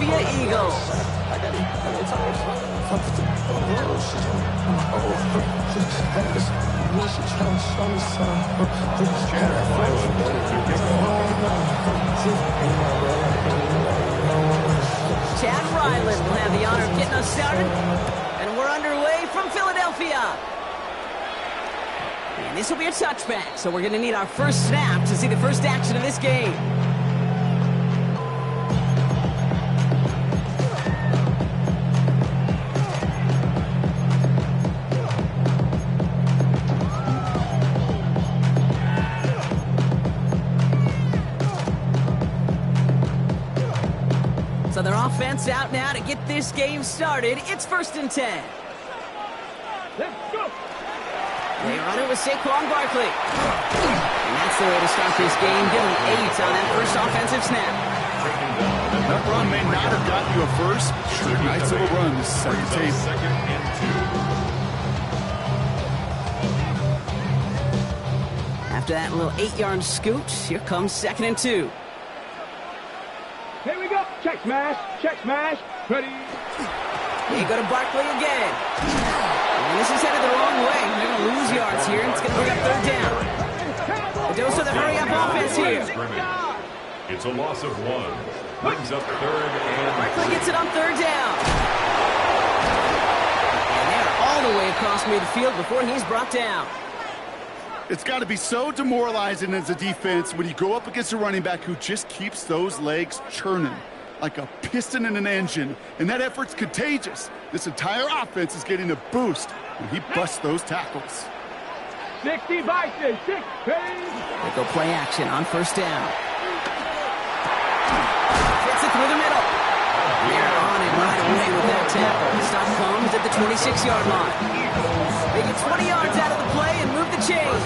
Philadelphia Eagles. Chad Ryland will have the honor of getting us started. And we're underway from Philadelphia. And this will be a touchback, so we're going to need our first snap to see the first action of this game. So their offense out now to get this game started. It's 1st and 10. Let's go. They run it with Saquon Barkley. And that's the way to start this game. Give them 8 on that first offensive snap. That run may not have gotten you a first. Sure, nice little run to set the table. Second and 2. After that little 8-yard scoot, here comes 2nd and 2. Here we go. Check smash. Check smash. Ready. They go to Barkley again. And this is headed the wrong way. They're going to lose yards here. It's going to bring up 3rd down. The dose of the hurry-up offense here. It's a loss of 1. Brings up 3rd and Barkley gets it on 3rd down. And they're all the way across midfield before he's brought down. It's got to be so demoralizing as a defense when you go up against a running back who just keeps those legs churning like a piston in an engine, and that effort's contagious. This entire offense is getting a boost when he busts those tackles. 60 Bison. 6. They go play action on 1st down. Fits it through the middle. They're on it right away with that tackle. The stop comes at the 26-yard line. They get 20 yards out of the play and move the chains.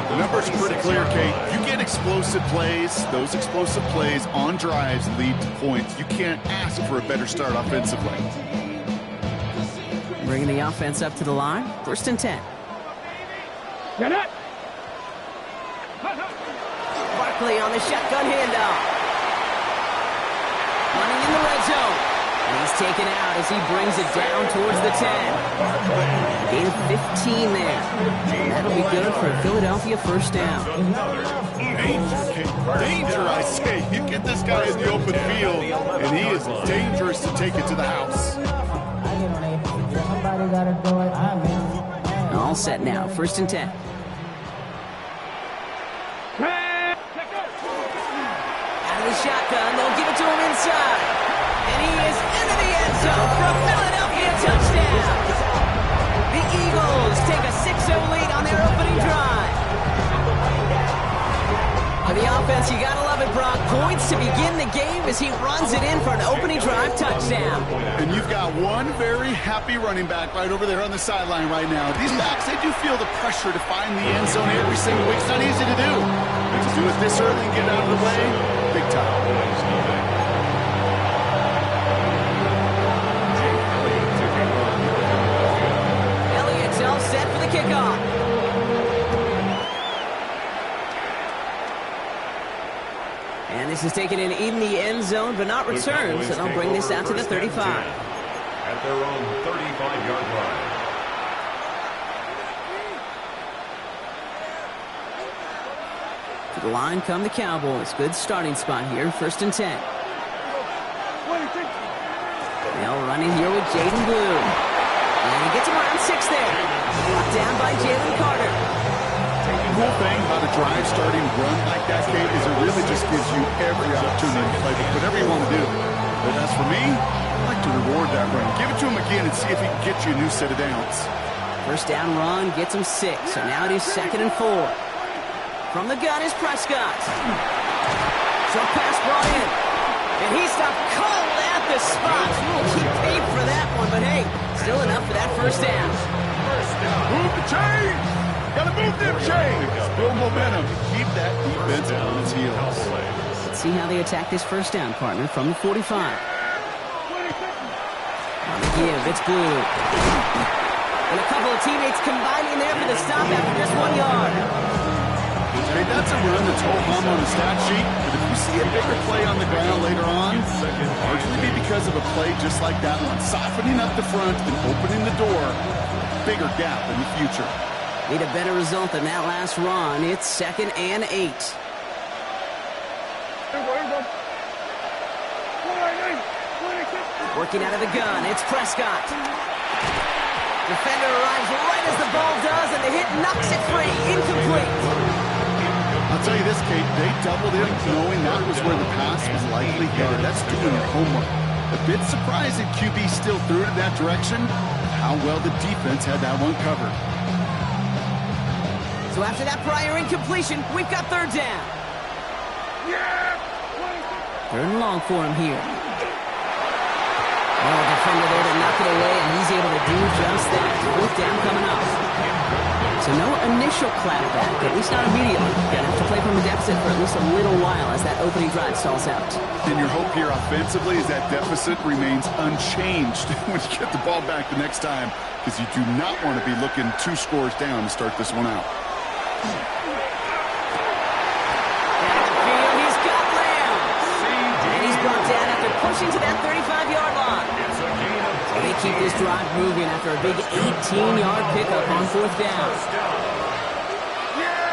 The numbers are pretty clear, Kate. You get explosive plays. Those explosive plays on drives lead to points. You can't ask for a better start offensively. Bringing the offense up to the line. 1st and 10. Get it. Barkley on the shotgun handoff. Running in the red zone. And he's taken out as he brings it down towards the 10. Gain of 15 there. That'll be good for a Philadelphia 1st down. Danger, I say. You get this guy in the open field, and he is dangerous to take it to the house. All set now. 1st and 10. Out of the shotgun. They'll give it to him inside. And he is into the end zone for a Philadelphia touchdown. The Eagles take a 6-0 lead on their opening drive. For the offense, you gotta love it, Brock. Points to begin the game as he runs it in for an opening drive touchdown. And you've got one very happy running back right over there on the sideline right now. These backs, they do feel the pressure to find the end zone every single week. It's not easy to do. But to do it this early and get out of the way, big time. All set for the kickoff. And this is taken in the end zone, but not returned, so they'll bring this out to the 35. At their own 35-yard line. To the line come the Cowboys. Good starting spot here, 1st and 10. They'll run in here with Jaden Blue. And he gets him around 6 there. Brought down by Jalen Carter. The whole thing about a drive starting run like that, Kate, is it really just gives you every opportunity to play whatever you want to do. But as for me, I like to reward that run. Give it to him again and see if he can get you a new set of downs. 1st down run gets him 6. So now it is 2nd and 4. From the gun is Prescott. Short pass brought in. And he stopped cold at the spot. He paid for that one, but hey, still enough for that 1st down. Move the chains! Gotta move them chains! Build momentum. Keep that defense on its heels. Let's see how they attack this 1st down, partner, from the 45. On the give, it's Blue. And a couple of teammates combining there for the stop after just 1 yard. Hey, that's a run that's ho-hum on the stat sheet, but if you see a bigger play on the ground later on, largely be because of a play just like that one, softening up the front and opening the door, bigger gap in the future. Need a better result than that last run. It's 2nd and 8. Working out of the gun, it's Prescott. Defender arrives right as the ball does, and the hit knocks it free. Incomplete. I'll tell you this, Kate, they doubled him knowing that was where the pass was likely headed. That's doing your homework. A bit surprising QB still threw it in that direction. How well the defense had that one covered. So after that prior incompletion, we've got 3rd down. 3rd and long for him here. Well, defender there to knock it away, and he's able to do just that. 4th down coming up. So no initial clapback, at least not immediately. Gonna have to play from a deficit for at least a little while as that opening drive stalls out. And your hope here offensively is that deficit remains unchanged when you get the ball back the next time, because you do not want to be looking 2 scores down to start this one out. Downfield, he's got Lamb. And he's brought down after pushing to that 35-yard line. They keep this drive moving after a big 18-yard pickup on 4th down.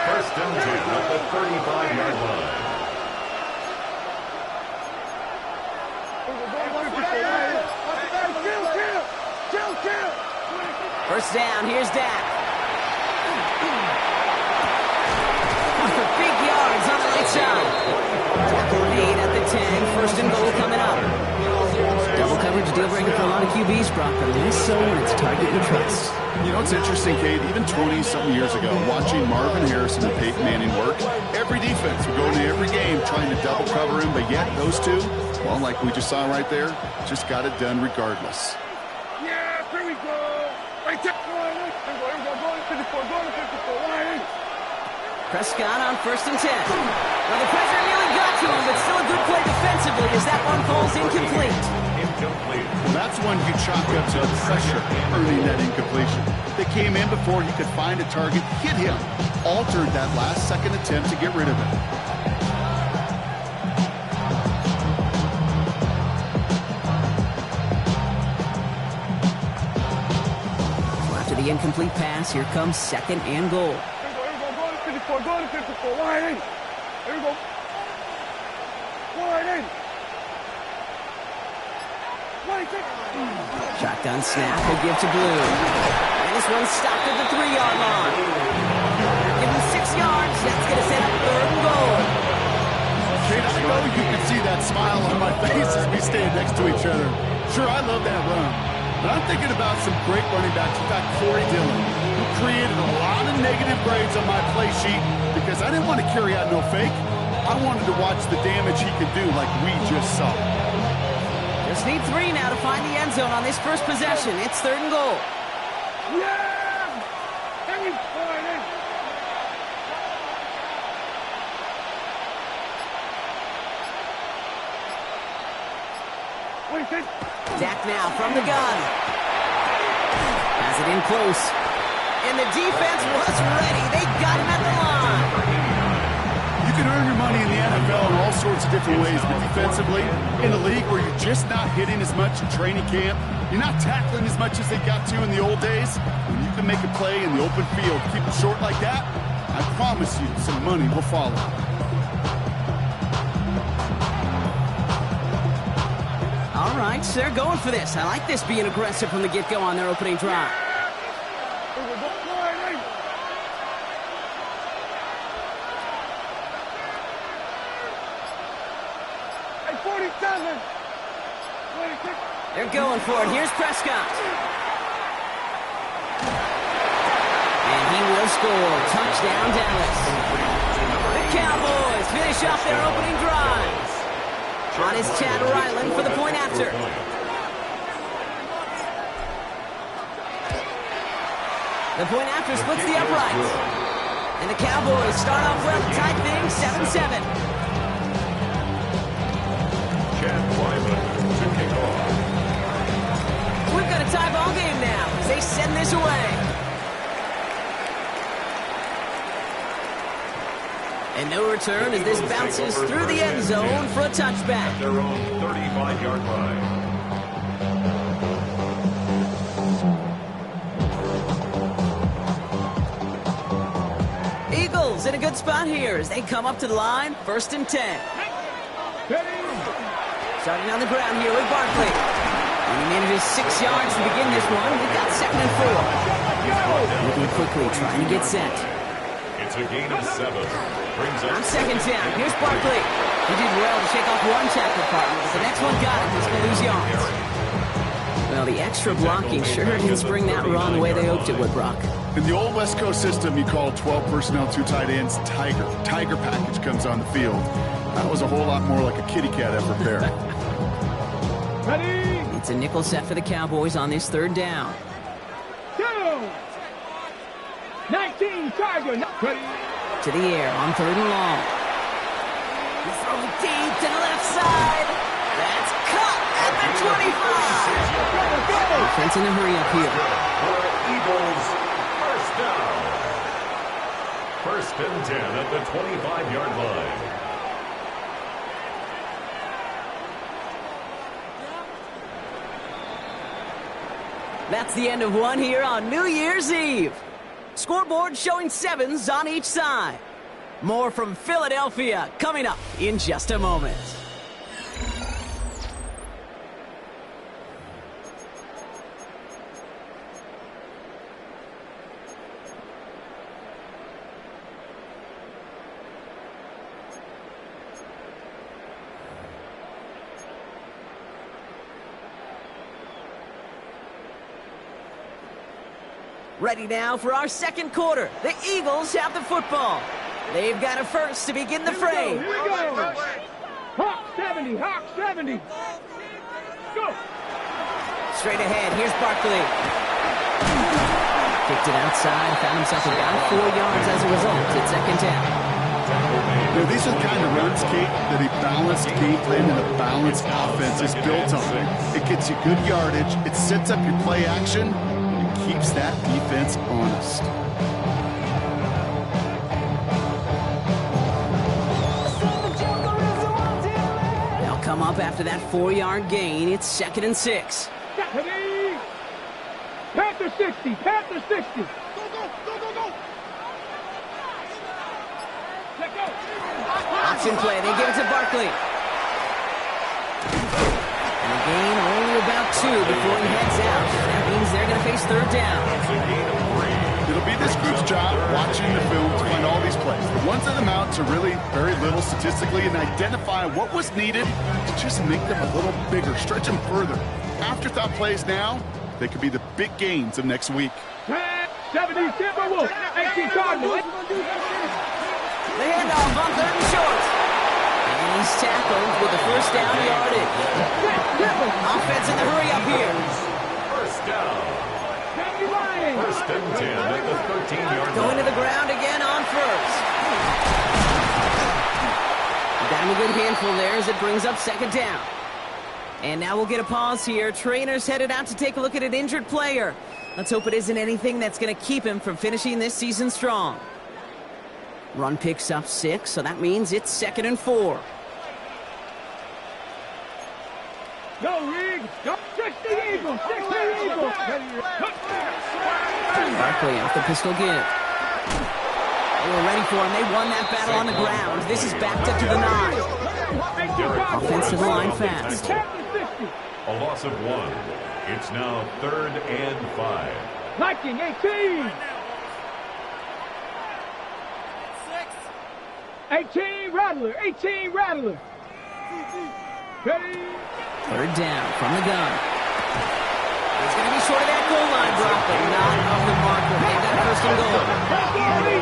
1st and 10 at the 35-yard line. First down, here's Dak. Big yards on the right side. Tackle made at the 10, 1st and goal coming up. Double coverage deal breaker for a lot of QBs, Brock, but less so when it's target you trust. You know, it's interesting, Kate, even 20-something years ago, watching Marvin Harrison and Peyton Manning work, every defense would go into every game trying to double cover him, but yet those two, well, like we just saw right there, just got it done regardless. Yeah, here we go. Right there. Prescott on 1st and 10. Well, the pressure nearly got to him, but still a good play defensively as that one falls incomplete. Well, that's one you chalk up to the pressure earning that incompletion. They came in before he could find a target, hit him, altered that last-second attempt to get rid of it. So after the incomplete pass, here comes 2nd and goal. Go to 54, wide in. Here we go. Wide in. Shotgun snap will give to Blue. And this one's stopped at the 3-yard line. Give him 6 yards. That's going to set up 3rd and goal. Kate, I know you can see that smile on my face as we stand next to each other. Sure, I love that run. But I'm thinking about some great running backs. In fact, Corey Dillon, who created a lot of negative grades on my play sheet because I didn't want to carry out no fake. I wanted to watch the damage he could do like we just saw. Just need 3 now to find the end zone on this first possession. It's 3rd and goal. Yeah! Can you wide in? Dak now from the gun. Has it in close. And the defense was ready. They got him at the line. You can earn your money in the NFL in all sorts of different ways, but defensively, in a league where you're just not hitting as much in training camp, you're not tackling as much as they got to in the old days, when you can make a play in the open field, keep it short like that, I promise you some money will follow. All right, so they're going for this. I like this being aggressive from the get-go on their opening drive. They're going for it. Here's Prescott. And he will score. Touchdown, Dallas. The Cowboys finish off their opening drive. On is Chad Ryland for the point after. The point after splits the uprights. And the Cowboys start off well to tie things 7-7. Chad Ryland to kick off. We've got a tie ball game now as they send this away. And no return as this bounces through the end zone for a touchback. Their own 35-yard line. Eagles in a good spot here as they come up to the line, 1st and 10. Starting on the ground here with Barkley. And he manages 6 yards to begin this one. We've got 2nd and 4. Moving quickly, trying to get set. It's a gain of 7. Brings up On 2nd down, here's Barkley. He did well to shake off one tackle partner, but the next one got him. He's going to lose yards. Well, the extra blocking sure didn't spring that run the way they hoped it would, Brock. In the old West Coast system, you call 12 personnel, 2 tight ends, Tiger. Tiger package comes on the field. That was a whole lot more like a kitty cat effort there. Ready? It's a nickel set for the Cowboys on this 3rd down. 19, Tiger. Ready? To the air on 3rd and long. He throws it deep to the left side. That's caught at the 25. Defense in a hurry up here. Eagles, 1st down. 1st and 10 at the 25-yard line. That's the end of one here on New Year's Eve. Scoreboard showing 7s on each side. More from Philadelphia coming up in just a moment. Ready now for our 2nd quarter. The Eagles have the football. They've got a first to begin the fray. Here we go. Hawk 70, Hawk 70. Go. Straight ahead, here's Barkley. Kicked it outside, found himself about 4 yards as a result. It's 2nd down. Now, these are the kind of runs, Kate, that a balanced game plan and a balanced offense is built on. It gets you good yardage, it sets up your play action, keeps that defense honest. They'll come up after that 4-yard gain. It's 2nd and 6. Ready? Panther 60, Panther 60. Go, go, go, go, go. Let go. Option play, they give it to Barkley. And a gain only about 2 before he heads out. That means they're going to face 3rd down. It'll be this group's job watching the film to find all these plays. The ones that amount to really very little statistically and identify what was needed to just make them a little bigger, stretch them further. Afterthought plays now, they could be the big gains of next week. 70 Timberwolves, 18 Cardinals. The handoff on 3rd and short. And he's tackled with the 1st down yardage. Offense in the hurry up here. 1st down. 1st and 10 at the 13-yard line. Going to the ground again on 1st. Got him a good handful there as it brings up 2nd down. And now we'll get a pause here. Trainer's headed out to take a look at an injured player. Let's hope it isn't anything that's going to keep him from finishing this season strong. Run picks up 6, so that means it's 2nd and 4. Go, Riggs. Go. 60 Eagles. 60 Eagles. Barkley off the pistol give. They were ready for him. They won that battle on the ground. This is backed up to the 9. Offensive line fast. A loss of 1. It's now 3rd and 5. Viking 18. 18 Rattler. 18 Rattler. Ready? 3rd down from the gun. He's going to be short of that goal line, Brock, but not of the marker. They've got 1st and goal.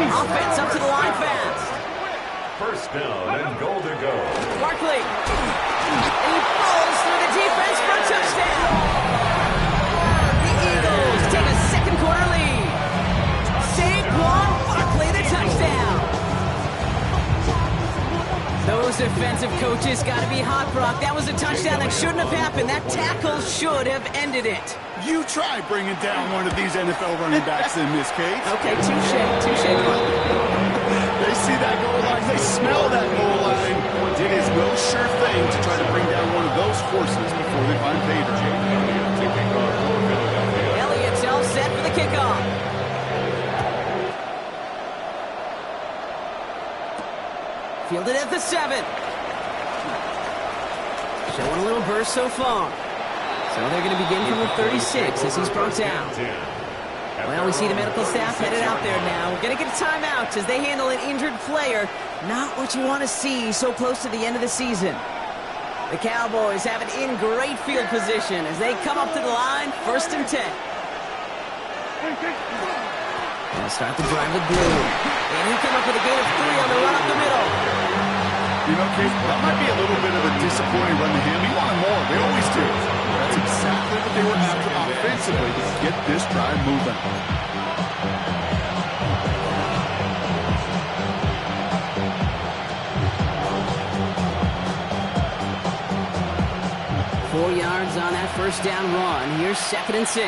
Offense up to the line fast. 1st down and goal to go. Barkley. And he falls through the defense for a touchdown. The Eagles take a 2nd quarter lead. Saquon Barkley, the touchdown. Those defensive coaches got to be hot, Brock. That was a touchdown that shouldn't have happened. That tackle should have ended it. You try bringing down one of these NFL running backs in this case. Okay, touche. They see that goal line. They smell that goal line. It is no sure thing to try to bring down one of those horses before they find pay dirt. Elliott's all set for the kickoff. Fielded at the 7. Showing a little burst so far. So they're going to begin from the 36 as he's brought down. Well, we see the medical staff headed out there now. We're going to get a timeout as they handle an injured player. Not what you want to see so close to the end of the season. The Cowboys have it in great field position as they come up to the line, 1st and 10. They'll start the drive with Blue. And he come up with a gain of 3 on the run up the middle. You know, Case, that might be a little bit of a disappointing run to him. He wanted more. They always do. That's exactly what they were after offensively to get this drive moving. 4 yards on that first down run. Here's 2nd and 6.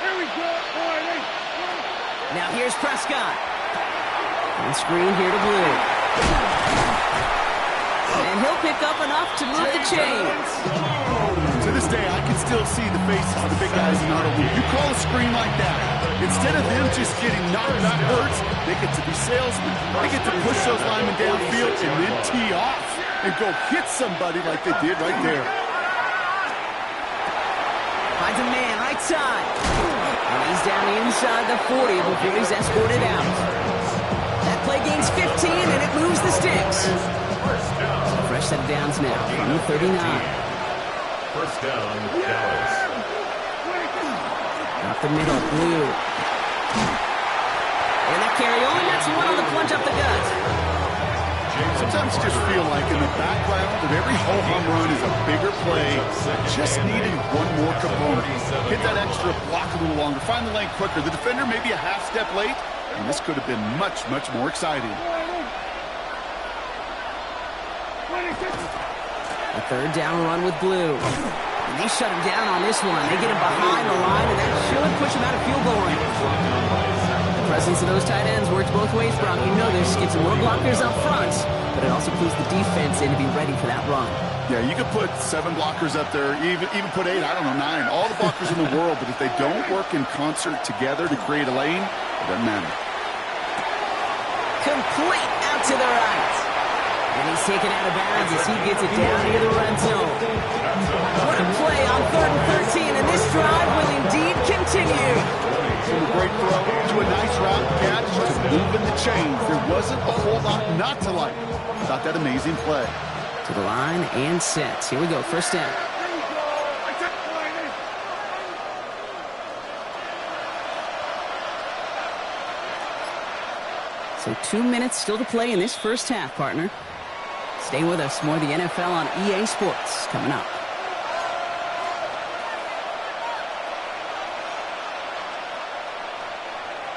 Here we go, boy. Now here's Prescott. On screen here to Blue. And he'll pick up enough to move the chains. To this day, I can still see the faces of the big guys in huddle. You call a screen like that, instead of them just getting knocked backwards, they get to be salesmen. They get to push those linemen downfield and then tee off and go hit somebody like they did right there. Finds a man right side. And he's down inside the 40 before he's escorted out. That play gains 15 and it moves the sticks. Fresh set of downs now from the 39. First down, Dallas. Up the middle, Blue. And that carry only nets 1 on the plunge up the gut. Sometimes you just feel like in the background of every ho-hum run is a bigger play, just needing one more component. Hit that extra block a little longer, find the lane quicker. The defender may be a half step late, and this could have been much, much more exciting. A 3rd down run with Blue. And they shut him down on this one. They get him behind the line, and that should push him out of field goal range. The presence of those tight ends works both ways, Brock. You know this. Get some more blockers up front, but it also clues the defense in to be ready for that run. Yeah, you could put 7 blockers up there, even put 8, I don't know, 9. All the blockers in the world, but if they don't work in concert together to create a lane, it doesn't matter. Complete out to the right. And he's taken out of bounds as he gets it down near the red zone. What a play on 3rd and 13, and this drive will indeed continue. From a great throw to a nice route catch to moving the chains. There wasn't a whole lot not to like about that amazing play. To the line and sets. Here we go, 1st down. So 2 minutes still to play in this first half, partner. Stay with us. More of the NFL on EA Sports coming up.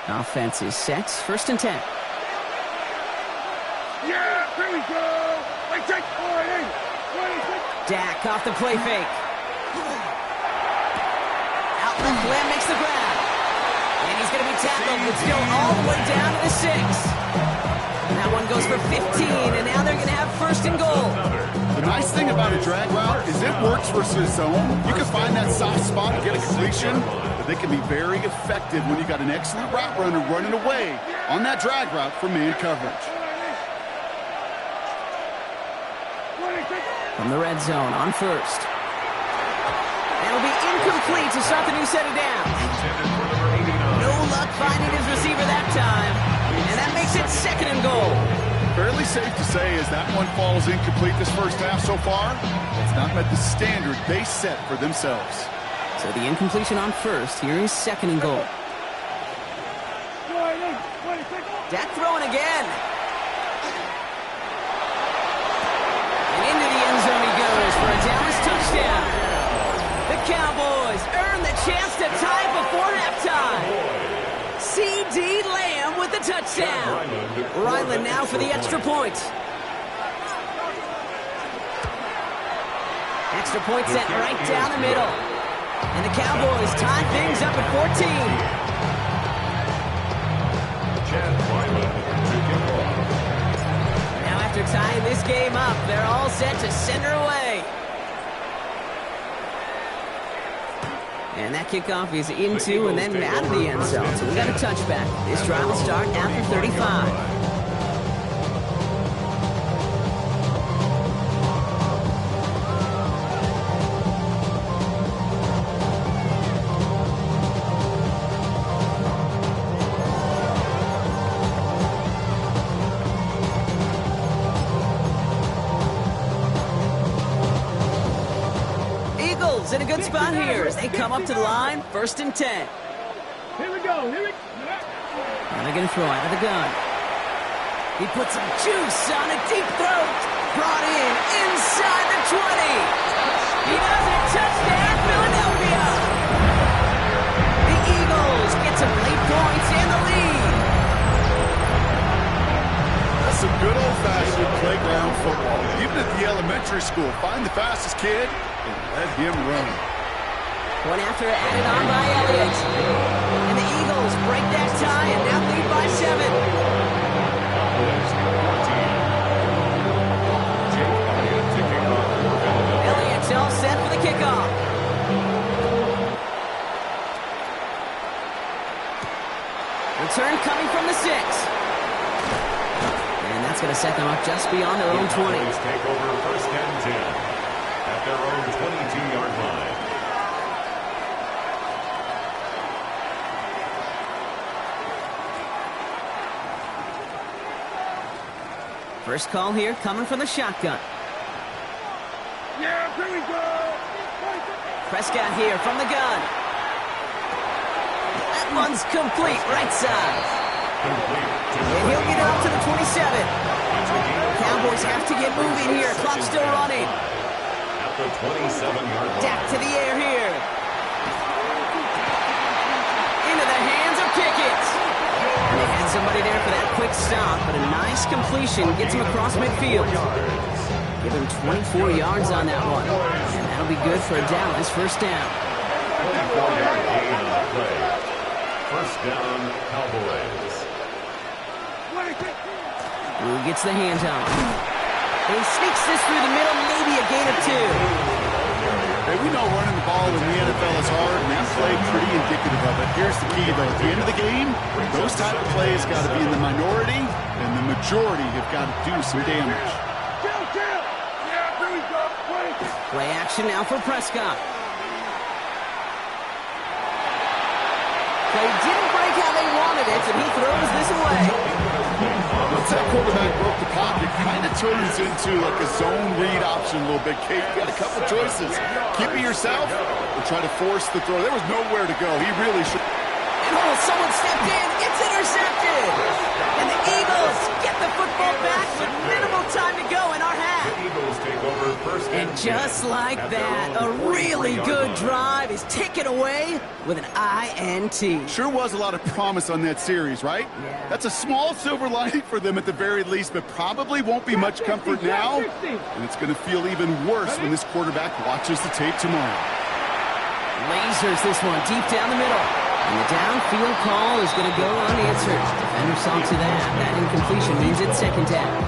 Offense is set. 1st and 10. Yeah, here we go. Dak off the play fake. Out left, Lamb makes the grab. And he's going to be tackled, but still all the way down to the 6. And that one goes for 15, and now they're going to have 1st and goal. The nice thing about a drag route is it works versus zone. You can find that soft spot and get a completion, but they can be very effective when you got an excellent route runner running away on that drag route for man coverage. From the red zone on 1st. That'll be incomplete to start the new set of downs. No luck finding his receiver that time. And that makes it 2nd and goal. Fairly safe to say as that one falls incomplete this first half so far, it's not met the standard they set for themselves. So the incompletion on 1st. Here is 2nd and goal. Dak throwing again. And into the end zone he goes for a Dallas touchdown. The Cowboys earn the chance to tie before halftime. C.D. Lamb with the touchdown. Ryland now for the extra point. Extra point set right down the middle. And the Cowboys tie things up at 14. Chad Ryland are tying this game up. They're all set to send her away. And that kickoff is into and then out of the end zone. So we got a touchback. This drive will start after 35. In a good spot here as they come up to the line, 1st and 10. Here we go. And they're going to throw out of the gun. He puts some juice on a deep throw. Brought in inside the 20. He does it. Touchdown, Philadelphia. The Eagles get some late points in the lead. That's some good old-fashioned playground football. Even at the elementary school, find the fastest kid and let him run. One after added on by Elliott. And the Eagles break that tie and now lead by 7. Elliott's all set for the kickoff. Return coming from the 6. And that's going to set them up just beyond their own 20. Take over 1st and 10 at their own 22-yard line. First call here coming from the shotgun. Yeah, here we go. Prescott here from the gun. That one's complete, right side. And he'll get it up to the 27. Cowboys have to get moving here. Clock still running. At the 27-yard line. Dak to the air here. Into the hands of Pickett. And they had somebody there for that quick stop, but a nice completion gets him across midfield. Give him 24 yards on that one. And that'll be good for a Dallas 1st down. 24-yard gain on the play. 1st down, Cowboys. Who gets the hands on? He sneaks this through the middle, maybe a gain of 2. Hey, we know running the ball in the NFL is hard, and that play pretty indicative of it. Here's the key, though. At the end of the game, those type of plays got to be in the minority, and the majority have got to do some damage. Play action now for Prescott. They didn't break how they wanted it, and he throws this away. Once that quarterback broke the pocket, kind of turns into like a zone read option a little bit. Kate, you got a couple choices. Keep it yourself or try to force the throw. There was nowhere to go. He really should. And someone stepped in. It's intercepted. And the Eagles get the football back with minimal time to go in our half. The Eagles take over 1st and just like that, a really good drive is taken away with an INT. Sure was a lot of promise on that series, right? Yeah. That's a small silver lining for them at the very least, but probably won't be much comfort now. And it's going to feel even worse when this quarterback watches the tape tomorrow. Lasers this one deep down the middle. And the downfield call is going to go unanswered. Defender saw to that. That incompletion means it's 2nd down.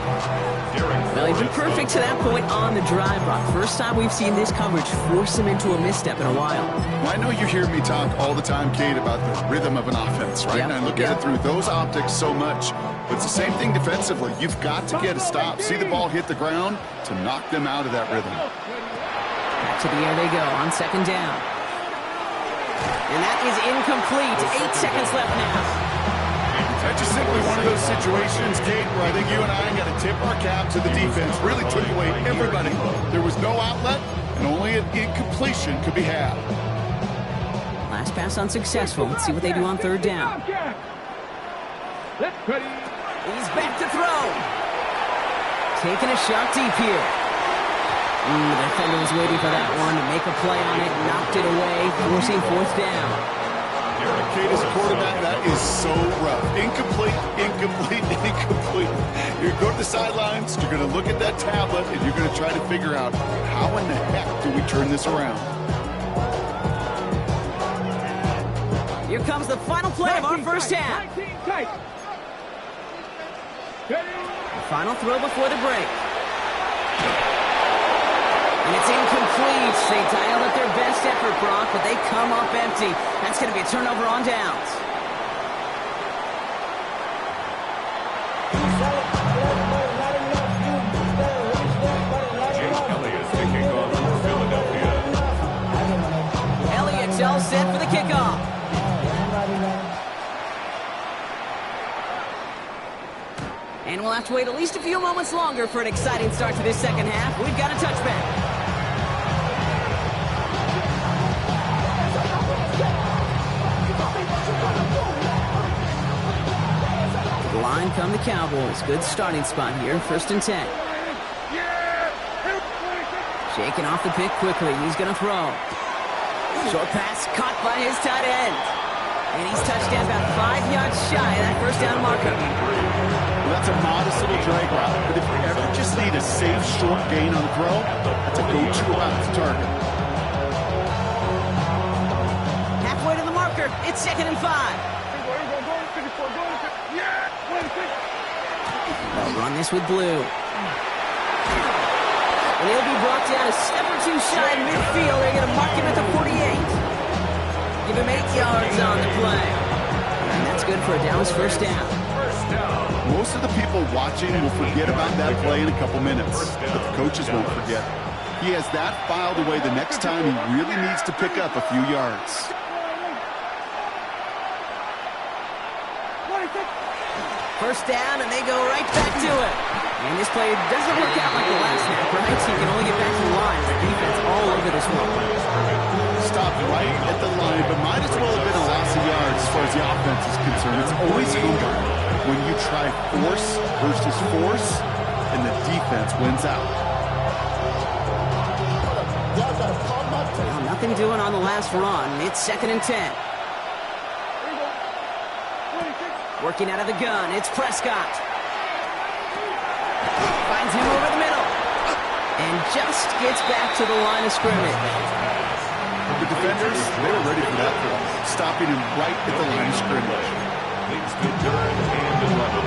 Well, he's been perfect to that point on the drive, Brock. First time we've seen this coverage force him into a misstep in a while. Well, I know you hear me talk all the time, Kate, about the rhythm of an offense, right? Yep. And I look at it through those optics so much. But it's the same thing defensively. You've got to get a stop, see the ball hit the ground to knock them out of that rhythm. Back to the air they go on 2nd down. And that is incomplete. 8 seconds left now. That's just simply one of those situations, Kate, where I think you and I got to tip our cap to the defense. Really took away everybody. There was no outlet, and only an incompletion could be had. Last pass unsuccessful. Let's see what they do on 3rd down. He's back to throw. Taking a shot deep here. The defender was waiting for that one to make a play on it. Knocked it away, forcing 4th down. Kate, as a quarterback, that is so rough. Incomplete, incomplete, incomplete. You're going to go to the sidelines, you're going to look at that tablet, and you're going to try to figure out how in the heck do we turn this around. Here comes the final play of our first half. Final throw before the break. And it's incomplete. They dialed up their best effort, Brock, but they come up empty. That's going to be a turnover on downs. Elliott's all set for the kickoff. And we'll have to wait at least a few moments longer for an exciting start to this second half. We've got a touchback. To the line come the Cowboys. Good starting spot here. 1st and 10. Shaking off the pick quickly. He's going to throw. Short pass caught by his tight end. And he's touched down about 5 yards shy of that first down marker. Well, that's a modest little drag route, but if you ever just need a safe, short gain on the throw, that's a go-to route to target. Halfway to the marker. It's 2nd and 5. They'll run this with blue. And he'll be brought down a step or two shy in midfield. They're going to mark him at the 48. Give him 8 yards on the play. And that's good for a Dallas first down. Most of the people watching will forget about that play in a couple minutes, but the coaches won't forget. He has that filed away the next time he really needs to pick up a few yards. First down, and they go right back to it. And this play doesn't work out like the last snap, right? So you can only get back to the line. The defense all over this one. Stopped right at the line, but might as well have been a loss of yards as far as the offense is concerned. It's always over when you try force versus force, and the defense wins out. Well, nothing doing on the last run. It's 2nd and 10. Working out of the gun, it's Prescott. Finds him over the middle. And just gets back to the line of scrimmage. The defenders, they were ready for that throw, stopping him right at the line of scrimmage. Leads to 3rd and 11.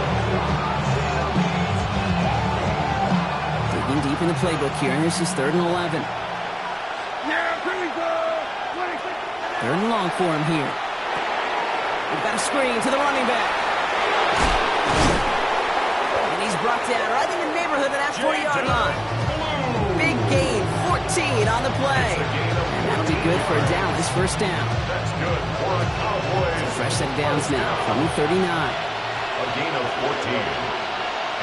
Digging deep in the playbook here, and this is 3rd and 11. 3rd and long for him here. We've got a screen to the running back. And he's brought down right in the neighborhood of that 40-yard line. Big gain, 14 on the play. And that'll be good for a Dallas first down. That's good for a Cowboys. Fresh set of downs now from the 39. A gain of 14.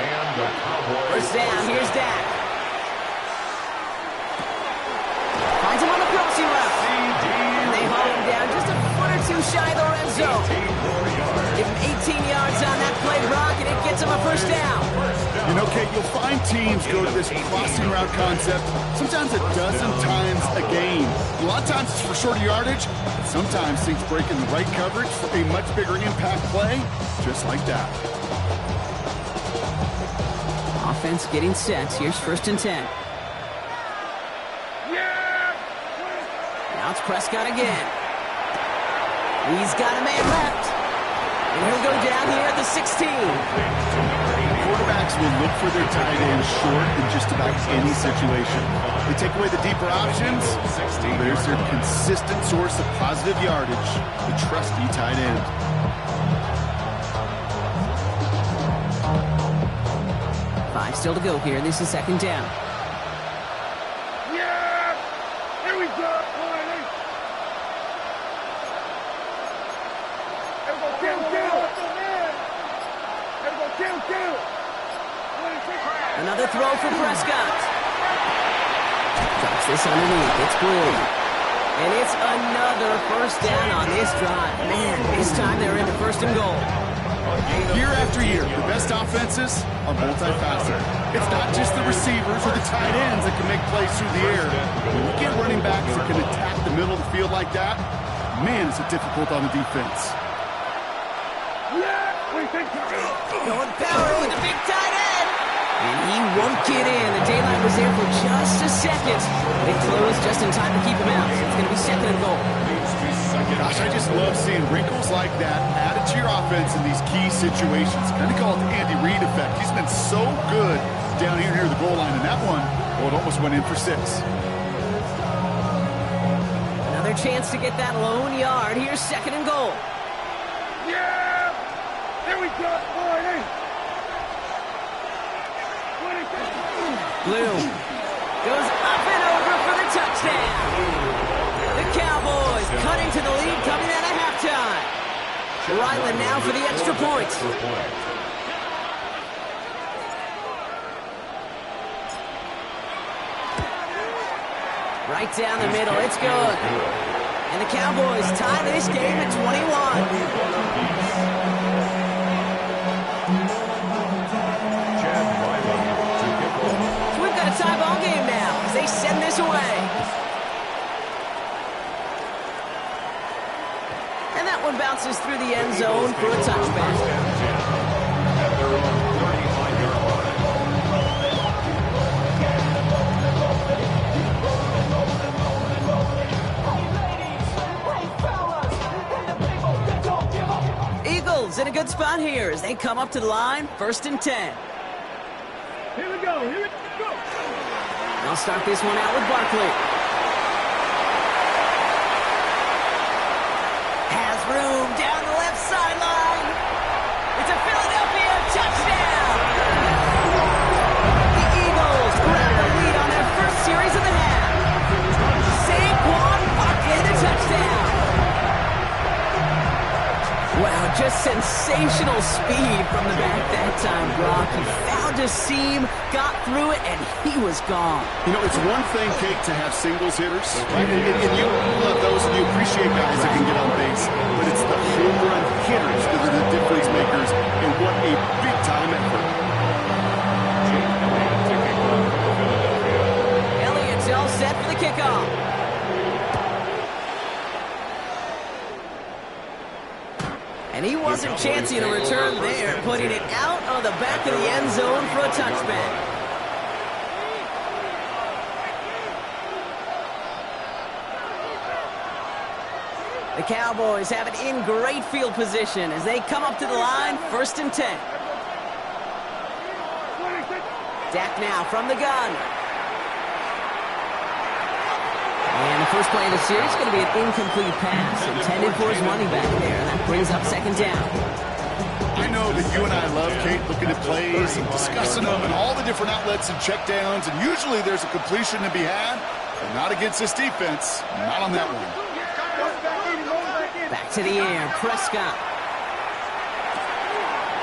And the Cowboys. First down, here's Dak. Finds him on the crossing route. And they haul him down just a foot or two shy of the red zone. Give him 18 yards on that play, Brock, and it gets him a first down. You know, Kate, you'll find teams go to this crossing route concept sometimes a dozen times a game. A lot of times it's for shorter yardage, but sometimes things break in the right coverage for a much bigger impact play, just like that. Offense getting set. Here's 1st and 10. Now it's Prescott again. He's got a man left. And he'll go down here at the 16. Quarterbacks will look for their tight end short in just about any situation. They take away the deeper options. There's their consistent source of positive yardage, the trusty tight end. Five still to go here. This is 2nd down. Here we go. Another throw for Prescott. Drops this underneath. It's blue. And it's another first down on this drive. Man, this time they're into 1st and goal. Year after year, the best offenses are multifaceted. It's not just the receivers or the tight ends that can make plays through the air. When you get running backs that can attack the middle of the field like that, man, is it difficult on the defense. Going power with the big tight end. And he won't get in. The daylight was there for just a second. It closed just in time to keep him out. So it's going to be second and goal. Gosh, I just love seeing wrinkles like that added to your offense in these key situations. Kind of call it the Andy Reid effect. He's been so good down here near the goal line. And that one, well, it almost went in for 6. Another chance to get that lone yard. Here's second and goal. Yeah! There we go, boy. Blue goes up and over for the touchdown. The Cowboys cutting to the lead coming out of halftime. Ryland now for the extra point. Right down the middle, it's good. And the Cowboys tie this game at 21. Tie ball game now as they send this away. And that one bounces through the end zone for a touchback. Eagles in a good spot here as they come up to the line, 1st and 10. Here we go. Here we go. They'll start this one out with Barkley. Has room down the left sideline. It's a Philadelphia touchdown. The Eagles grab the lead on their first series of the half. Saquon Barkley, the touchdown. Wow, just sensational speed from the back that time, Brock. He found a seam, got through it, and he was gone. You know, it's one thing, Kate, to have singles hitters, right? And you love those and you appreciate guys that can get on base. But it's the home run hitters that are the difference makers, and what a big-time effort. Elliott's all set for the kickoff. And he wasn't chancing a return there, putting it out on the back of the end zone for a touchback. The Cowboys have it in great field position as they come up to the line, 1st and 10. Dak now from the gun. And the first play of the series is going to be an incomplete pass intended for his running back there. And that brings up 2nd down. I know that you and I love, Kate, looking at plays and discussing them and all the different outlets and checkdowns. And usually there's a completion to be had, but not against this defense. Not on that one. Back to the air. Prescott.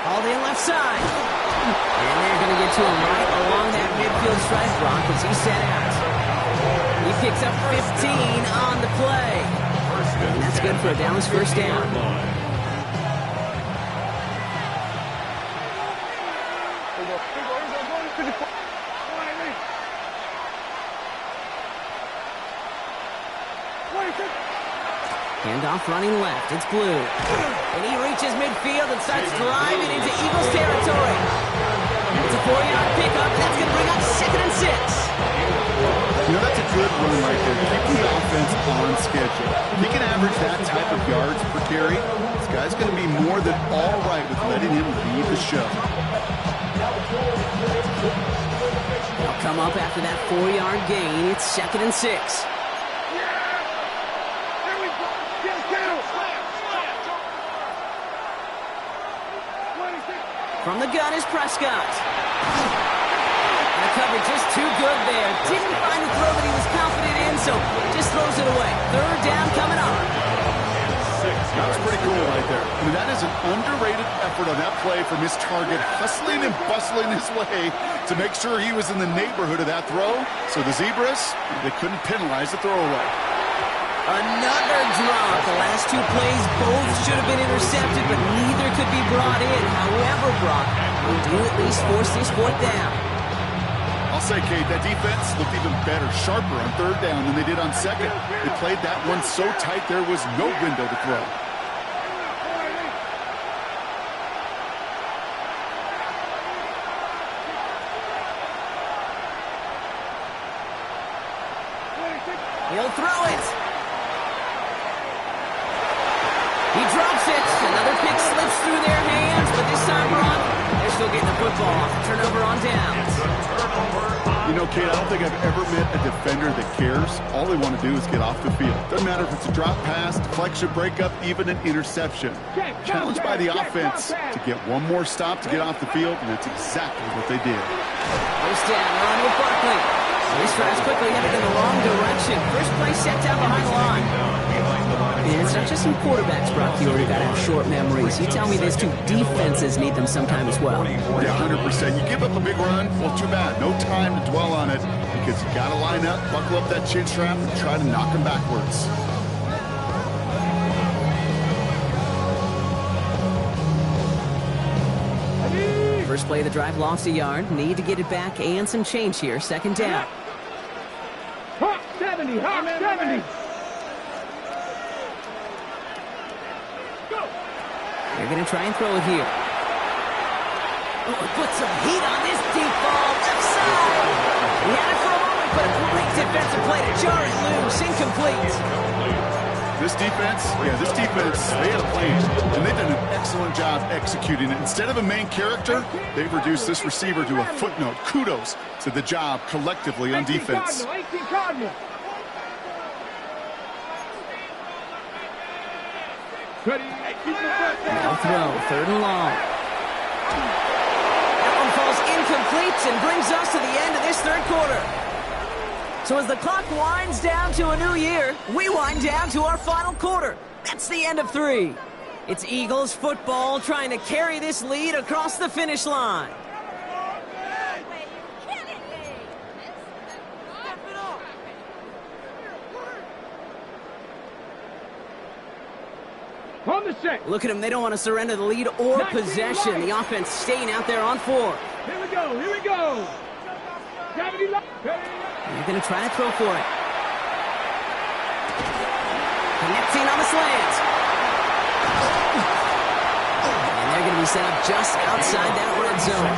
Hauled in left side. And they're going to get to him right along that midfield stripe, Brock, as he set out. He picks up 15 on the play. And that's good for a Dallas first down. Handoff running left. It's Blue. And he reaches midfield and starts driving into Eagles territory. It's a 4-yard pickup, and that's going to bring up 2nd and 6. You know, that's a good run right there. Keeping the offense on schedule. If he can average that type of yards per carry, this guy's going to be more than all right with letting him lead the show. They'll come up after that 4-yard gain. It's 2nd and 6. From the gun is Prescott. And the coverage just too good there. Didn't find the throw that he was confident in, so just throws it away. 3rd down coming up. That was pretty cool right there. I mean, that is an underrated effort on that play from his target, hustling and bustling his way to make sure he was in the neighborhood of that throw. So the Zebras, they couldn't penalize the throwaway. Another drop. The last 2 plays both should have been intercepted, but neither could be brought in. However, Brock will do at least force this 4th down. I'll say, Kate, that defense looked even better, sharper on 3rd down than they did on 2nd. They played that one so tight there was no window to throw. throw it. He drops it. Another pick slips through their hands, but this time, Brock, they're still getting the football. Turnover on downs. You know, Kate, I don't think I've ever met a defender that cares. All they want to do is get off the field. Doesn't matter if it's a drop pass, deflection, breakup, even an interception. Challenged by the offense to get one more stop to get off the field, and that's exactly what they did. First down, run with Barkley. This drive's quickly headed in the wrong direction. First play set down behind the line. And it's not just some quarterbacks, Brock, you already got to have short memories. You tell me these two defenses need them sometime as well. Yeah, 100%. You give up a big run, well, too bad. No time to dwell on it because you got to line up, buckle up that chin strap, and try to knock them backwards. First play of the drive, lost a yard. Need to get it back and some change here. Second down. Hawk 70, Hawk 70. They're going to try and throw it here. Oh, put some heat on this deep ball. Left side. He had it for a moment, but a great defensive play to jar it loose. Incomplete. This defense, they had a plan, and they've done an excellent job executing it. Instead of a main character, they've reduced this receiver to a footnote. Kudos to the job collectively on defense. 18 Cardinal. Ready. Now throw, third and long. That one falls incomplete and brings us to the end of this third quarter. So as the clock winds down to a new year, we wind down to our final quarter. That's the end of 3. It's Eagles football trying to carry this lead across the finish line. On the set. Look at them. They don't want to surrender the lead or possession. The offense staying out there on 4. Here we go. Here we go. Gravity lock. They're going to try to throw for it. Connecting on the slant. And they're going to be set up just outside that red zone.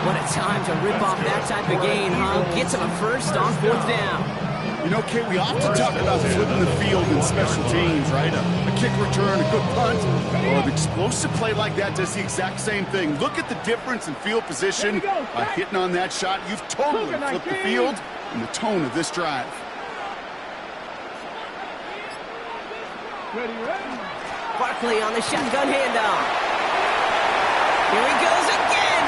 What a time to rip off that type of gain, huh? Gets them a first on 4th down. You know, Kate, we often talk about flipping the field in special teams, right? A kick return, a good punt. Well, an explosive play like that does the exact same thing. Look at the difference in field position. By hitting on that shot, you've totally flipped the field and the tone of this drive. Ready. Barkley on the shotgun handoff. Here he goes again.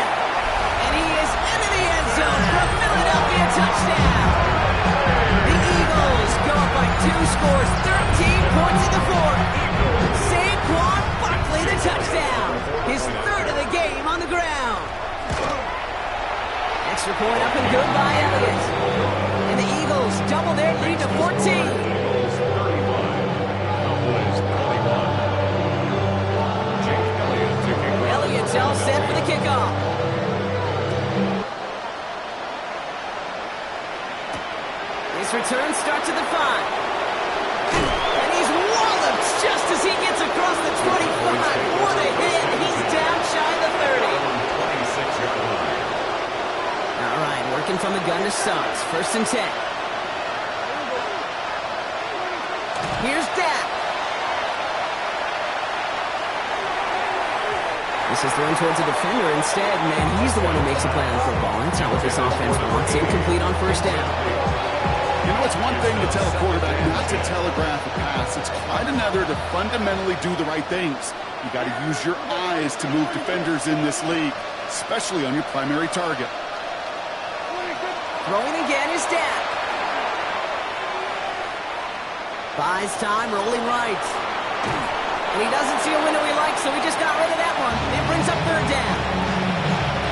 And he is into the end zone for a Philadelphia touchdown. The Eagles go up by 2 scores, 13 points in the 4th. Saquon Barkley the touchdown. His 3rd of the game on the ground. Extra point up and good by Elliott. And the Eagles double their lead to 14. Elliott's all set for the kickoff. His return starts at the 5. And he's walloped just as he gets across the 25. What a hit. He's down shy of the 30. All right, working from the gun to Suggs. 1st and 10. Here's Dak. This is thrown towards a defender instead, man. He's the one who makes a play on the football. That's not what this offense wants. Incomplete on 1st down. You know, it's one thing to tell a quarterback not to telegraph a pass. It's quite another to fundamentally do the right things. You got to use your eyes to move defenders in this league, especially on your primary target. Throwing again is Dak. Buys time, rolling right. And he doesn't see a window he likes, so he just got rid of that one. It brings up 3rd down.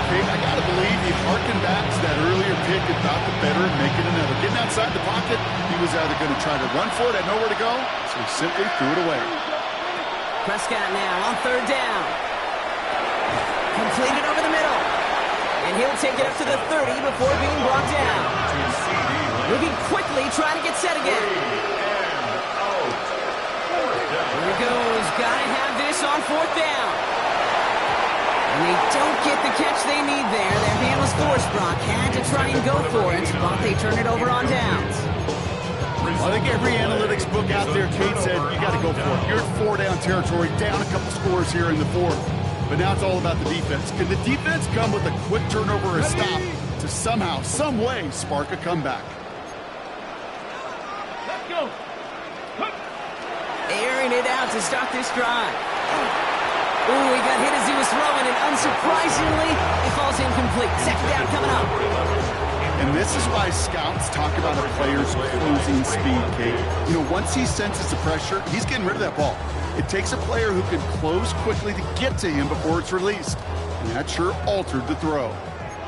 Kate, I got to believe he harkened back to that earlier pick and thought the better and make it another. Getting outside the pocket, he was either going to try to run for it, had nowhere to go, so he simply threw it away. Prescott now on 3rd down. Completed over the middle. And he'll take it up to the 30 before being brought down. Moving quickly, trying to get set again. Here he goes. Got to have this on 4th down. And they don't get the catch they need there. Their hand was forced, Brock. Had to try and go for it, but they turn it over on downs. Well, I think every analytics book out there, Kate said, you got to go for it. You're in 4-down territory, down a couple scores here in the fourth. But now it's all about the defense. Can the defense come with a quick turnover or a stop to somehow, some way, spark a comeback? Let's go. Airing it out to start this drive. Ooh, he got hit as he was throwing, and unsurprisingly, it falls incomplete. Second down coming up. And this is why scouts talk about a player's closing speed, Kate. You know, once he senses the pressure, he's getting rid of that ball. It takes a player who can close quickly to get to him before it's released. And that sure altered the throw.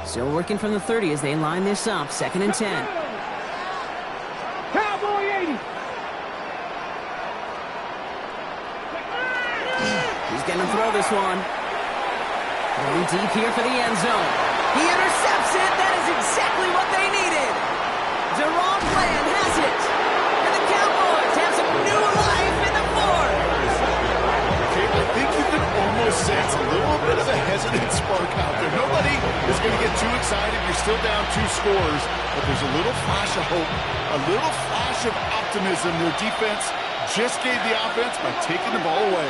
Still working from the 30 as they line this up. 2nd and 10. Cowboy 80. He's going to throw this one. Going deep here for the end zone. He intercepts it. That is exactly what they needed. Deron Bland has it. And the Cowboys have some new life in the fourth. Okay, I think you can almost sense a little bit of a hesitant spark out there. Nobody is going to get too excited. You're still down 2 scores, but there's a little flash of hope, a little flash of optimism. Their defense just gave the offense by taking the ball away.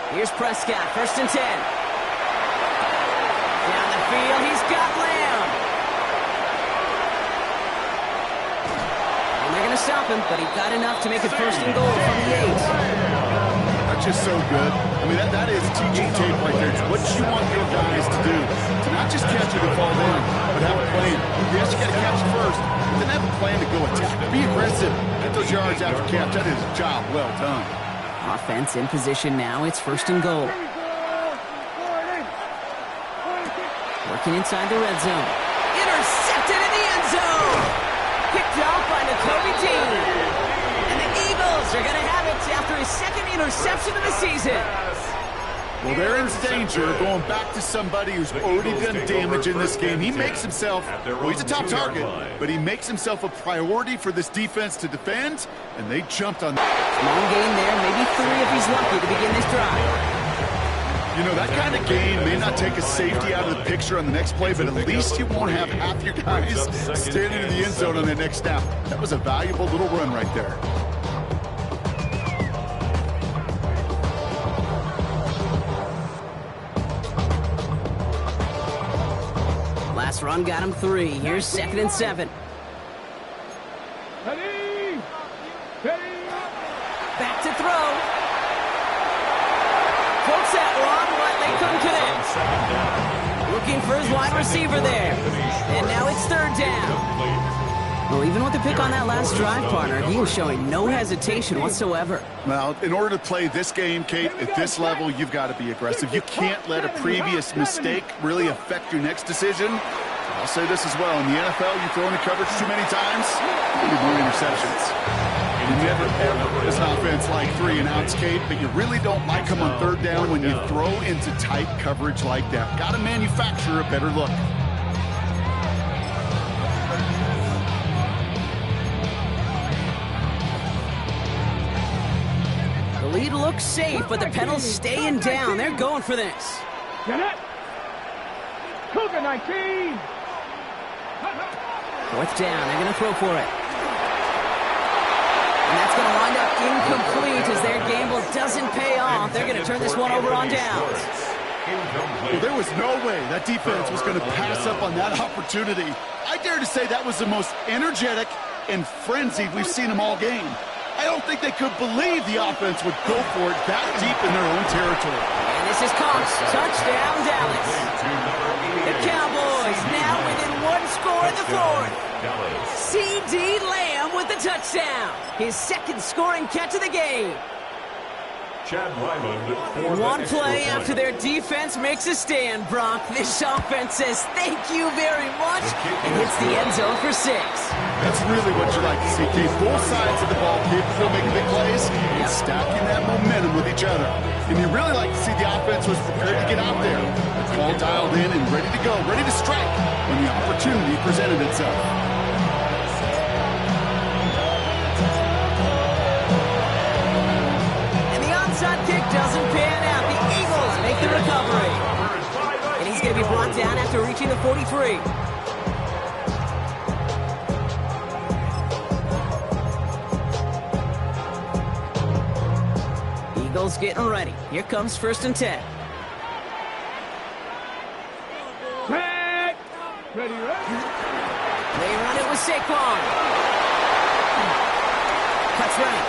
Here's Prescott, 1st and 10. Down the field, he's got Lamb. And they're going to stop him, but he got enough to make it 1st and goal from the 8. That's just so good. I mean, that is teaching tape right there. It's what you want your guys to do. To not just catch it and fall in, but have a plan. Yes, you got to catch it first, but then have a plan to go attack. Be aggressive. Get those yards after catch. That is a job well done. Offense in position now. It's 1st and goal. Working inside the red zone. Intercepted in the end zone. Picked off by Nakobe Dean. And the Eagles are going to have it after his 2nd interception of the season. Well, they're in danger going back to somebody who's already done damage in this game. He makes himself, well, he's a top target, but he makes himself a priority for this defense to defend, and they jumped on that. Long gain there, maybe 3 if he's lucky to begin this drive. You know, that kind of gain may not take a safety out of the picture on the next play, but at least you won't have half your guys standing in the end zone on that next snap. That was a valuable little run right there. Last run got him 3. Here's 2nd and 7. Ready. Ready. Back to throw. Quotes that one, but they couldn't connect. Looking for his wide receiver there. And now it's 3rd down. Well, even with the pick on that last drive, partner, he was showing no hesitation whatsoever. Well, in order to play this game, Kate, at this level, you've got to be aggressive. You can't let a previous mistake really affect your next decision. I'll say this as well. In the NFL, you throw into coverage too many times, you need more interceptions. You never, ever, as an offense, like 3 and outs, Kate, but you really don't like them on 3rd down when you throw into tight coverage like that. Got to manufacture a better look. The lead looks safe, but the Penals staying down. They're going for this. Get it. Cougar 19. 4th down. They're going to throw for it. And that's going to wind up incomplete as their gamble doesn't pay off. They're going to turn this one over on downs. Well, there was no way that defense was going to pass up on that opportunity. I dare to say that was the most energetic and frenzied we've seen them all game. I don't think they could believe the offense would go for it that deep in their own territory. And this is caught. Touchdown, Dallas. The Cowboys now within 1 score in the 4th. C.D. Lamb with the touchdown. His 2nd scoring catch of the game. One play after their defense makes a stand, Brock. This offense says thank you very much and hits the end zone for 6. That's really what you like to see, Keith. Both sides of the ball capable of making big plays and stacking that momentum with each other. And you really like to see the offense was prepared to get out there. The call dialed in and ready to go, ready to strike when the opportunity presented itself. Onside kick doesn't pan out. The Eagles make the recovery. And he's going to be brought down after reaching the 43. Eagles getting ready. Here comes 1st and 10. Ready, ready. They run it with Saquon. Cuts right.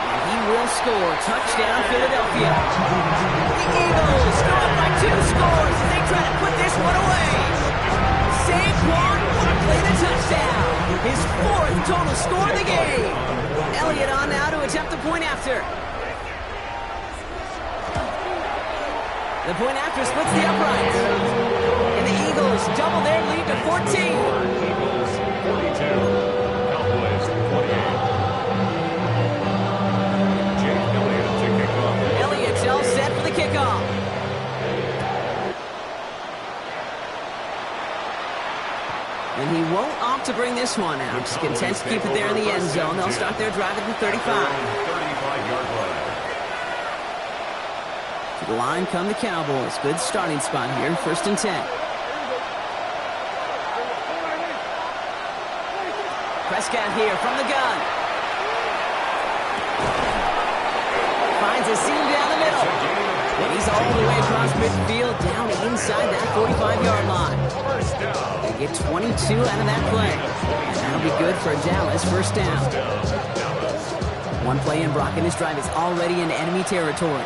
And he will score. Touchdown, Philadelphia. The Eagles go up by 2 scores as they try to put this one away. Saquon Barkley, the touchdown. His 4th total score of the game. Elliott on now to attempt the point after. The point after splits the uprights. And the Eagles double their lead to 14. Eagles 42, Cowboys 28. Jake Elliott to kick off. Elliott's all set for the kickoff. And he won't opt to bring this one out. He's content to keep it there in the end zone. They'll start their drive at the 35. 35-yard line. To the line come the Cowboys. Good starting spot here, 1st and 10. Prescott here from the gun. Finds a seam down the middle. And he's all the way across midfield, down inside that 45-yard line. They get 22 out of that play. And that'll be good for Dallas, 1st down. One play in, Brock, and his drive is already into enemy territory.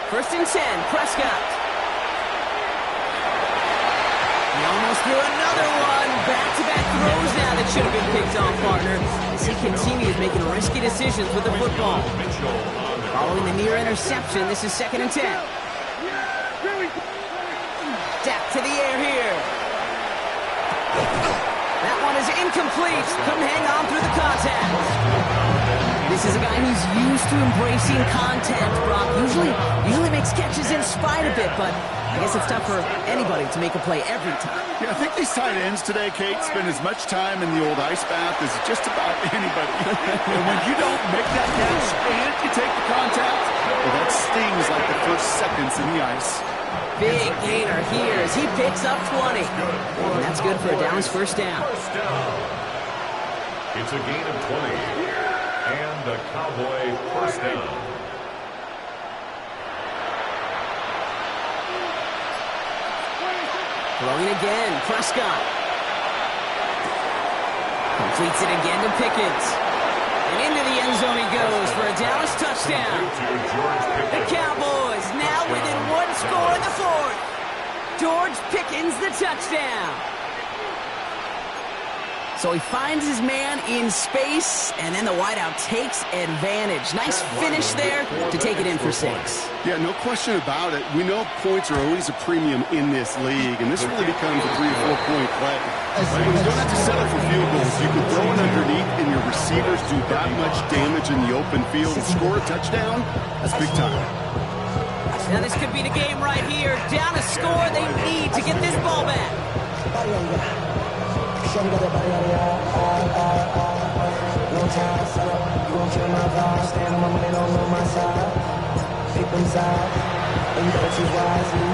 1st and 10, Prescott. He almost threw another one. Back-to-back throws now that should have been picked off, partner, as he continues making risky decisions with the football. Following the near interception, this is 2nd and 10. Dak to the air here. That one is incomplete. Couldn't hang on through the contact. This is a guy who's used to embracing contact, Brock. Usually makes catches in spite of it, but I guess it's tough for anybody to make a play every time. Yeah, I think these tight ends today, Kate, spend as much time in the old ice bath as just about anybody. And when you don't make that catch and you take the contact, well, that stings like the first seconds in the ice. Big gainer here as he picks up 20. And that's good for a Dallas 1st down. It's a gain of 20. And the Cowboy 1st down. Throwing again, Prescott. Completes it again to Pickens. And into the end zone he goes for a Dallas touchdown. The Cowboys now within 1 score in the 4th. George Pickens the touchdown. So he finds his man in space, and then the wideout takes advantage. Nice finish there to take it in for 6. Yeah, no question about it. We know points are always a premium in this league, and this really becomes a 3- or 4-point play. When you don't have to settle for field goals, you can throw it underneath, and your receivers do that much damage in the open field and score a touchdown. That's big time. Now this could be the game right here. Down a score, they need to get this ball back. No time, so you won't kill my vibe. Stand on my money, don't know my side. Pick them side, and you better choose wisely.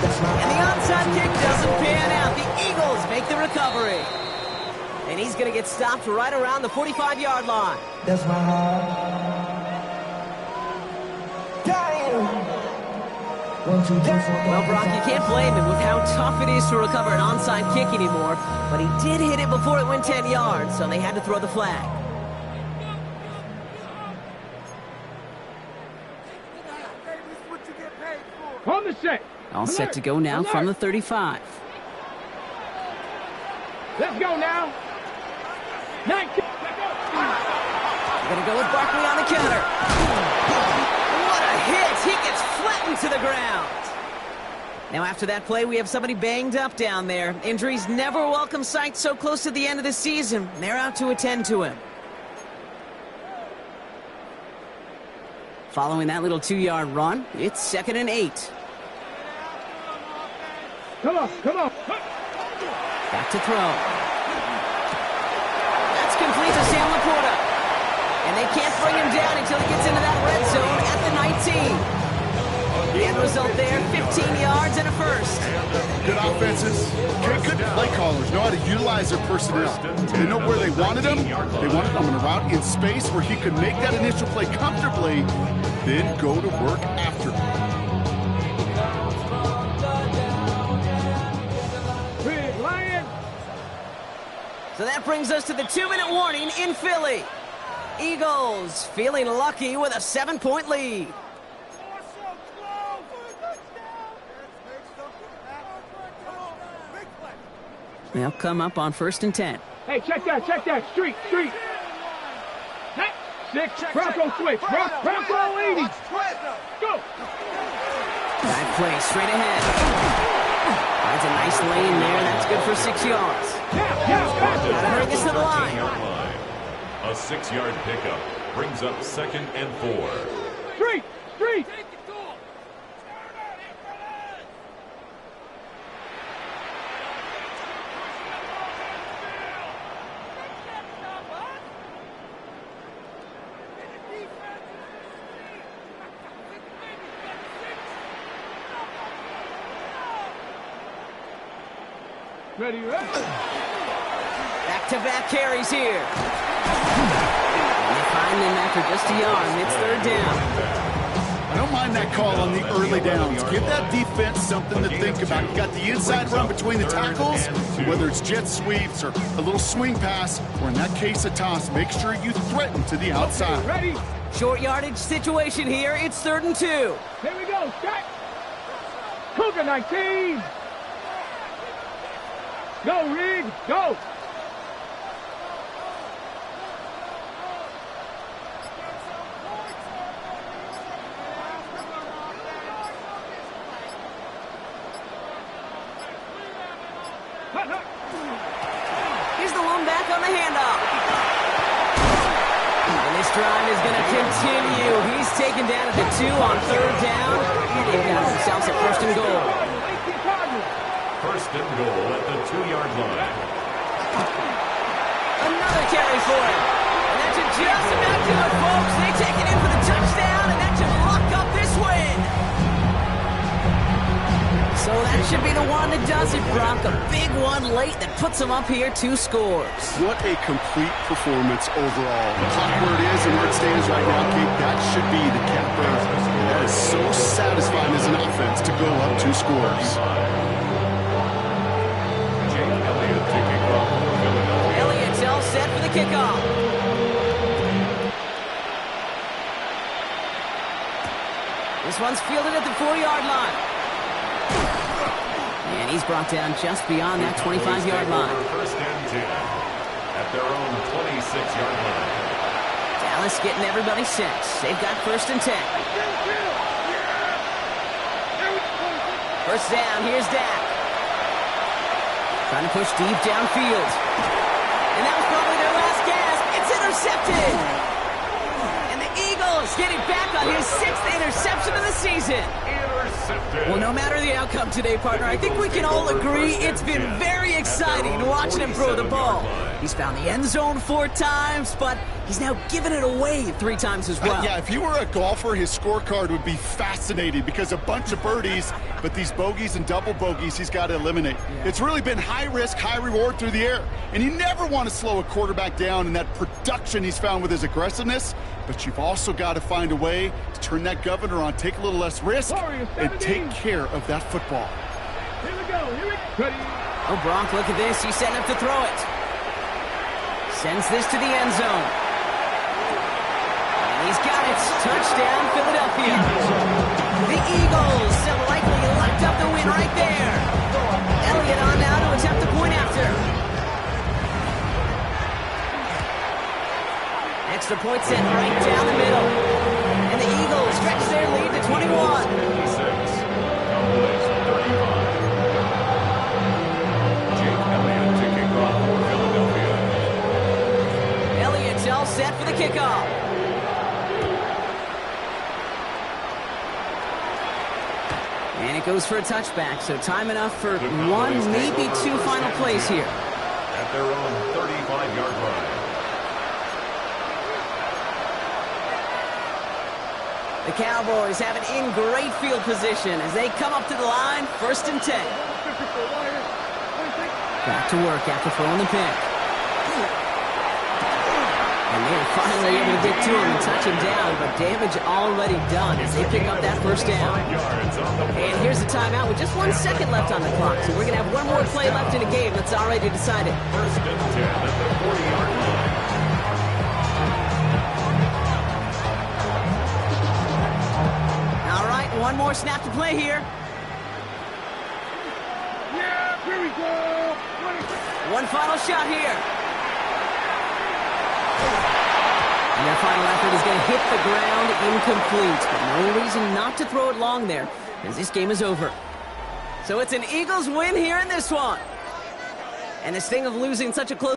That's my And the onside kick doesn't pan out. The Eagles make the recovery. And he's going to get stopped right around the 45-yard line. That's my heart. Damn. 1, 2, 3, 4. Well, Brock, you can't blame him with how tough it is to recover an onside kick anymore. But he did hit it before it went 10 yards, so they had to throw the flag. On the set. All set to go now from the 35. Let's go now. 19. Going to go with Barkley on the counter. What a hit. He gets flattened to the ground. Now after that play, we have somebody banged up down there. Injuries never a welcome sight so close to the end of the season. They're out to attend to him. Following that little 2-yard run, it's 2nd and 8. Come on, come on. Back to throw. That's complete to Sam Laporta. And they can't bring him down until he gets into that red zone at the 19. The end result there, 15 yards and a first. Good offenses, good play callers know how to utilize their personnel. They know where they wanted him. They wanted him in a route in space where he could make that initial play comfortably, then go to work after. Big Lion. So that brings us to the 2-minute warning in Philly. Eagles feeling lucky with a 7-point lead. They'll come up on 1st and 10. Hey, check that. Street. Hey, 6, Bronco switch. Bronco 80. Go. Drive play straight ahead. Finds a nice lane there. That's good for 6 yards. Gotta hurry this to the line. A 6-yard pickup brings up 2nd and 4. Street. Ready. Back-to-back carries here. And they find him after just a yard. It's 3rd down. I don't mind that call on the early downs. Give that defense something to think about. You got the inside run between the tackles, whether it's jet sweeps or a little swing pass, or in that case a toss. Make sure you threaten to the outside. Ready. Short yardage situation here. It's 3rd and 2. Here we go. Set. Cougar 19. Go, Rig. Go. Here's the one back on the handoff. And this drive is going to continue. He's taken down at the 2 on 3rd down. They've got themselves a 1st and goal. 1st and goal at the 2-yard line. Another carry for him. And that should just about do it, folks. They take it in for the touchdown, and that should lock up this win. So that should be the one that does it, Brock. A big one late that puts them up here 2 scores. What a complete performance overall. The clock where it is and where it stands right now, Kate, that should be the capper. That is so satisfying as an offense to go up 2 scores. Elliott's all set for the kickoff. This one's fielded at the 4-yard line. And he's brought down just beyond that 25-yard line. 1st and 10 at their own 26-yard line. Dallas getting everybody set. They've got 1st and 10. 1st down, here's Dak. Trying to push deep downfield. And that was probably their last gasp. It's intercepted. And the Eagles getting back on his 6th interception of the season. Intercepted. Well, no matter the outcome today, partner, I think we can all agree it's been very exciting watching him throw the ball. He's found the end zone 4 times, but he's now given it away 3 times as well. Yeah, if he were a golfer, his scorecard would be fascinating because a bunch of birdies, but these bogeys and double bogeys he's got to eliminate. Yeah. It's really been high risk, high reward through the air. And you never want to slow a quarterback down in that production he's found with his aggressiveness, but you've also got to find a way to turn that governor on, take a little less risk, and take care of that football. Here we go. Ready. Oh, Bronk, look at this. He's setting up to throw it. Sends this to the end zone. And he's got it. Touchdown, Philadelphia. The Eagles have likely locked up the win right there. Elliott on now to attempt the point after. Extra point set right down the middle. And the Eagles stretch their lead to 21. 56. Cowboys 35. Jake Elliott to kick off for Philadelphia. Elliott's all set for the kickoff. And it goes for a touchback, so time enough for 1, maybe 2 final plays here. At their own 35-yard line. The Cowboys have it in great field position as they come up to the line, 1st and 10. Back to work after throwing the pick. And they're finally able to get to him and touch him down, but damage already done as they pick up that first down. And here's the timeout with just 1 second left on the clock, so we're going to have one more play left in the game that's already decided. First and 10 at the 40-yard line. All right, one more snap to play here. Yeah, here we go. One final shot here. And their final effort is going to hit the ground incomplete. But no reason not to throw it long there, as this game is over. So it's an Eagles win here in this one. And the sting of losing such a close